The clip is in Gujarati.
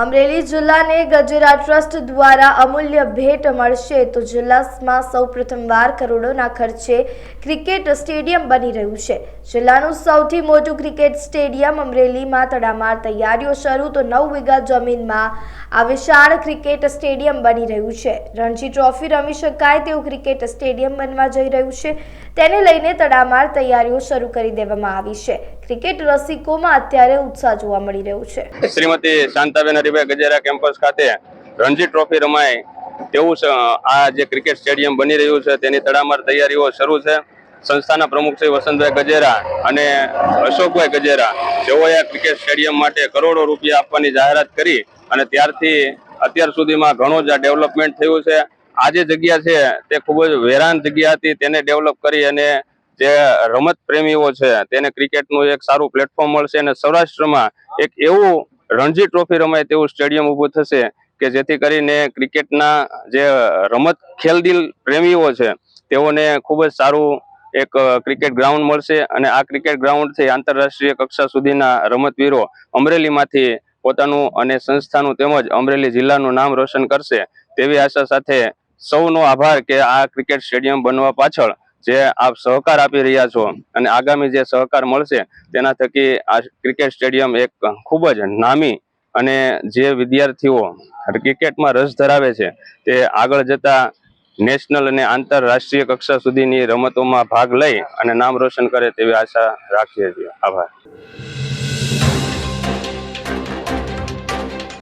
અમરેલી જિલ્લાને ગજેરા ટ્રસ્ટ દ્વારા અમૂલ્ય ભેટ મળશે તો જિલ્લામાં સૌ પ્રથમવાર કરોડોના ખર્ચે ક્રિકેટ સ્ટેડિયમ બની રહ્યું છે। જિલ્લાનું સૌથી મોટું ક્રિકેટ સ્ટેડિયમ અમરેલીમાં તડામાર તૈયારીઓ શરૂ તો 9 વીઘા જમીનમાં આ વિશાળ ક્રિકેટ સ્ટેડિયમ બની રહ્યું છે। રણજી ટ્રોફી રમી શકાય તેવું ક્રિકેટ સ્ટેડિયમ બનવા જઈ રહ્યું છે। તેને લઈને તડામાર તૈયારીઓ શરૂ કરી દેવામાં આવી છે। ક્રિકેટ રસિકોમાં અત્યારે ઉત્સાહ જોવા મળી રહ્યો છે। શ્રીમતી શાંતાબેન હરિભાઈ ગજેરા કેમ્પસ ખાતે રણજી ટ્રોફી રમાય તેવું આ જે ક્રિકેટ સ્ટેડિયમ બની રહ્યું છે તેની તડામાર તૈયારીઓ શરૂ છે। સંસ્થાના પ્રમુખ શ્રી વસંતભાઈ ગજેરા અને અશોકભાઈ ગજેરા જેઓએ આ ક્રિકેટ સ્ટેડિયમ માટે કરોડો રૂપિયા આપવાની જાહેરાત કરી અને ત્યારથી અત્યાર સુધીમાં ઘણું જ ડેવલપમેન્ટ થયું છે। આ જે જગ્યા છે તે ખૂબ જ વેરાન જગ્યા હતી, તેને ડેવલપ કરી અને જે રમત પ્રેમીઓ છે તેને ક્રિકેટનું એક સારું પ્લેટફોર્મ મળશે અને સૌરાષ્ટ્રમાં એક એવું રણજી ટ્રોફી રમાય તેવું સ્ટેડિયમ ઊભું થશે કે જેથી કરીને ક્રિકેટના જે રમત ખેલદિલ પ્રેમીઓ છે તેઓને ખૂબ જ સારું એક ક્રિકેટ ગ્રાઉન્ડ મળશે અને આ ક્રિકેટ ગ્રાઉન્ડથી આંતરરાષ્ટ્રીય કક્ષા સુધીના રમતવીરો અમરેલીમાંથી પોતાનું અને સંસ્થાનું તેમજ અમરેલી જિલ્લાનું નામ રોશન કરશે તેવી આશા સાથે સૌનો આભાર કે આ ક્રિકેટ સ્ટેડિયમ બનવા પાછળ જે આપ સહકાર આપી રહ્યા છો અને આગામી જે સહકાર મળશે તેના થકી આ ક્રિકેટ સ્ટેડિયમ એક ખૂબ જ નામી અને જે વિદ્યાર્થીઓ ક્રિકેટમાં રસ ધરાવે છે તે આગળ જતા નેશનલ અને આંતરરાષ્ટ્રીય કક્ષા સુધીની રમતોમાં ભાગ લઈ અને નામ રોશન કરે તેવી આશા રાખીએ છીએ। આભાર।